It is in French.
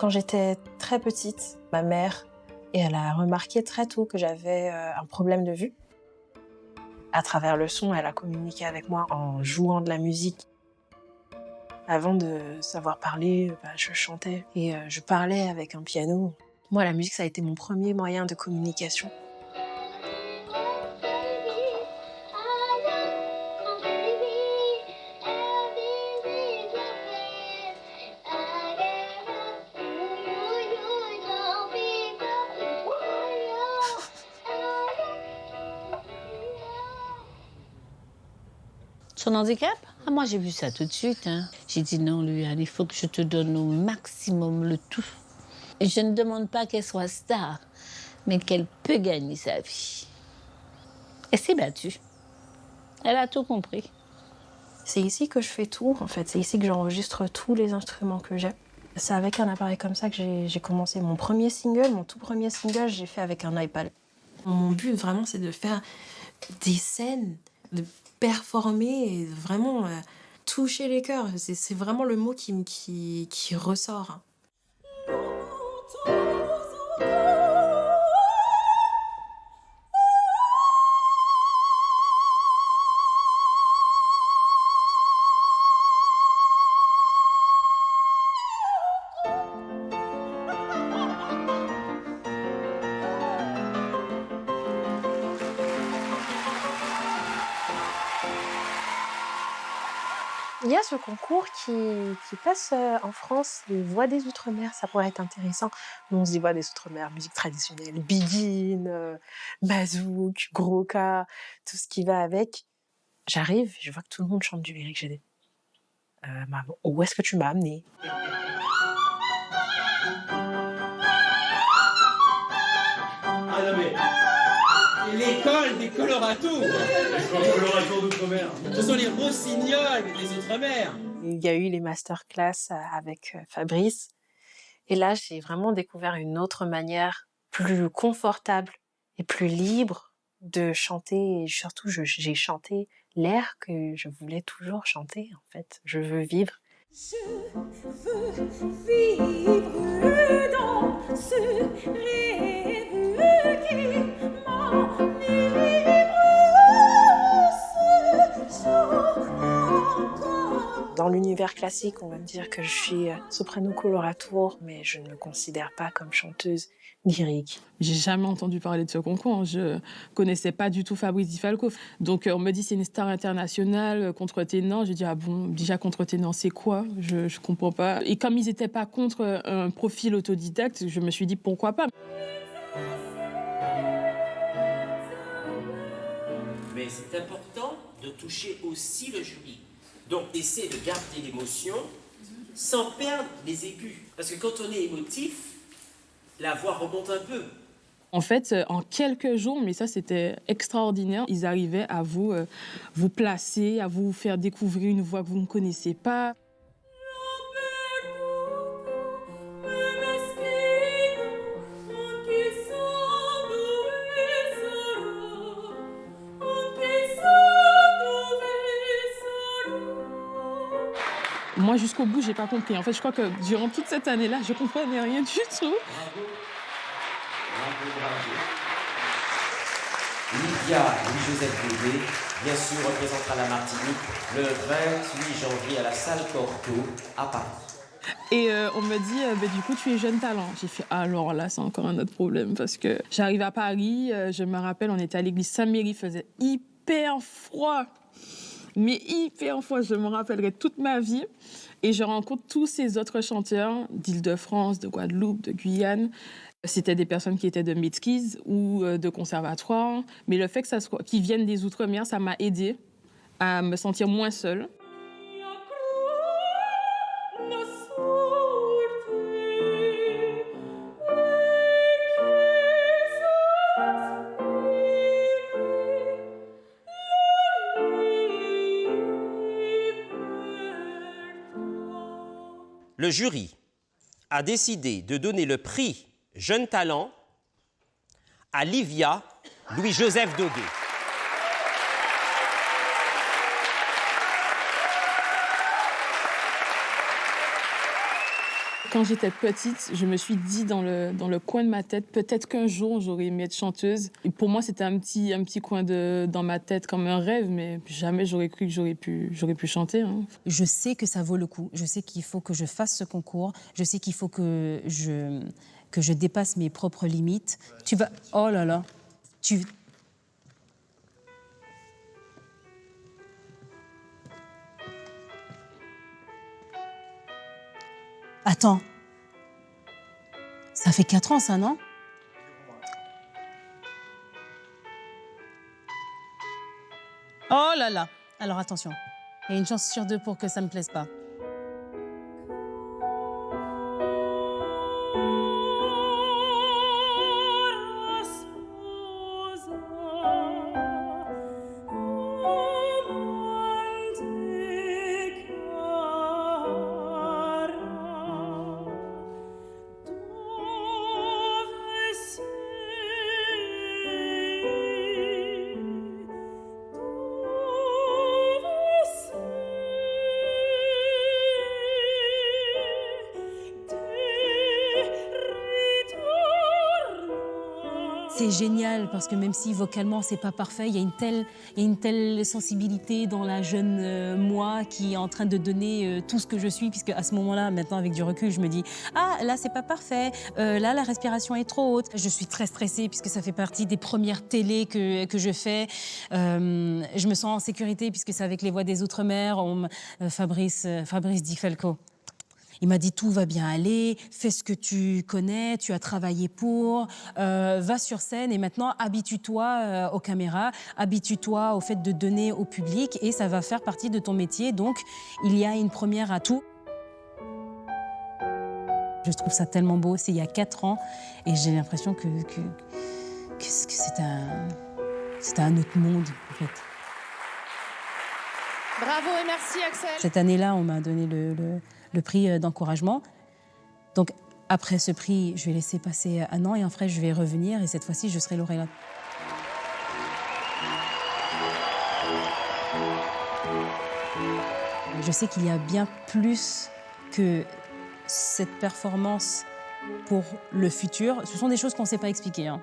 Quand j'étais très petite, ma mère, elle a remarqué très tôt que j'avais un problème de vue. À travers le son, elle a communiqué avec moi en jouant de la musique. Avant de savoir parler, je chantais et je parlais avec un piano. Moi, la musique, ça a été mon premier moyen de communication. Son handicap? Ah, moi, j'ai vu ça tout de suite. Hein. J'ai dit non, Luan, il faut que je te donne au maximum le tout. Et je ne demande pas qu'elle soit star, mais qu'elle peut gagner sa vie. Elle s'est battue. Elle a tout compris. C'est ici que je fais tout, en fait. C'est ici que j'enregistre tous les instruments que j'ai. C'est avec un appareil comme ça que j'ai commencé. Mon tout premier single, j'ai fait avec un iPad. Mon but, vraiment, c'est de faire des scènes, de performer et vraiment toucher les cœurs. C'est vraiment le mot qui ressort. Il y a ce concours qui passe en France, les Voix des Outre-mer, ça pourrait être intéressant. Nous, on se dit Voix des Outre-mer, musique traditionnelle, Biguine, Bazouk, Gros-Ka, tout ce qui va avec. J'arrive, je vois que tout le monde chante du lyrique, j'ai dit maman, où est-ce que tu m'as amenée? Ah non mais... L'école des coloratours. Les coloratours d'outre-mer. Ce sont les rossignols des outre-mer. Il y a eu les masterclass avec Fabrice. Et là, j'ai vraiment découvert une autre manière plus confortable et plus libre de chanter. Et surtout, j'ai chanté l'air que je voulais toujours chanter, en fait. Je veux vivre. Je veux vivre dans ce rêve qui m'enivre ce jour encore. Dans l'univers classique, on va me dire que je suis soprano coloratour, mais je ne me considère pas comme chanteuse lyrique. J'ai jamais entendu parler de ce concours. Je connaissais pas du tout Fabrice Di Falco. Donc on me dit c'est une star internationale, contre-ténor. J'ai dit ah bon, déjà contre-ténor c'est quoi? Je comprends pas. Et comme ils étaient pas contre un profil autodidacte, je me suis dit pourquoi pas. Mais c'est important de toucher aussi le jury. Donc essayer de garder l'émotion sans perdre les aigus. Parce que quand on est émotif, la voix remonte un peu. En fait, en quelques jours, mais ça c'était extraordinaire, ils arrivaient à vous placer, à vous faire découvrir une voix que vous ne connaissez pas. Moi, jusqu'au bout, j'ai pas compris. En fait, je crois que durant toute cette année-là, je comprenais rien du tout. Bravo. Lydia Louis-Joseph Dodé, bien sûr, représentera la Martinique le 28 janvier à la salle Corto à Paris. Et on me dit, du coup, tu es jeune talent. J'ai fait, alors là, c'est encore un autre problème. Parce que j'arrive à Paris, je me rappelle, on était à l'église Saint-Méry, il faisait hyper froid. Mais hyper froid, je me rappellerai toute ma vie. Et je rencontre tous ces autres chanteurs d'Île-de-France, de Guadeloupe, de Guyane. C'était des personnes qui étaient de Métis ou de conservatoire. Mais le fait que qu'ils viennent des Outre-mer, ça m'a aidée à me sentir moins seule. Le jury a décidé de donner le prix Jeune Talent à Lydia Louis-Joseph Dodé. Quand j'étais petite, je me suis dit dans le coin de ma tête, peut-être qu'un jour, j'aurais aimé être chanteuse. Et pour moi, c'était un petit coin dans ma tête, comme un rêve, mais jamais j'aurais cru que j'aurais pu chanter. Hein. Je sais que ça vaut le coup. Je sais qu'il faut que je fasse ce concours. Je sais qu'il faut que je dépasse mes propres limites. Tu vas... Oh là là. Attends. Ça fait 4 ans, ça, non? Oh là là. Alors attention. Il y a une chance sur 2 pour que ça me plaise pas. C'est génial parce que même si vocalement c'est pas parfait, il y a une telle sensibilité dans la jeune moi qui est en train de donner tout ce que je suis, puisque à ce moment-là, maintenant avec du recul, je me dis ah là c'est pas parfait, là la respiration est trop haute. Je suis très stressée puisque ça fait partie des premières télés que je fais. Je me sens en sécurité puisque c'est avec les voix des Outre-mer. Fabrice Di Falco. Il m'a dit tout va bien aller, fais ce que tu connais, tu as travaillé pour, va sur scène et maintenant habitue-toi aux caméras, habitue-toi au fait de donner au public et ça va faire partie de ton métier. Donc il y a une première à tout. Je trouve ça tellement beau, c'est il y a 4 ans et j'ai l'impression que c'était un autre monde en fait. Bravo et merci Axel. Cette année-là, on m'a donné le prix d'encouragement. Donc, après ce prix, je vais laisser passer 1 an et après, je vais revenir et cette fois-ci, je serai lauréate. Je sais qu'il y a bien plus que cette performance pour le futur. Ce sont des choses qu'on ne sait pas expliquer. Hein.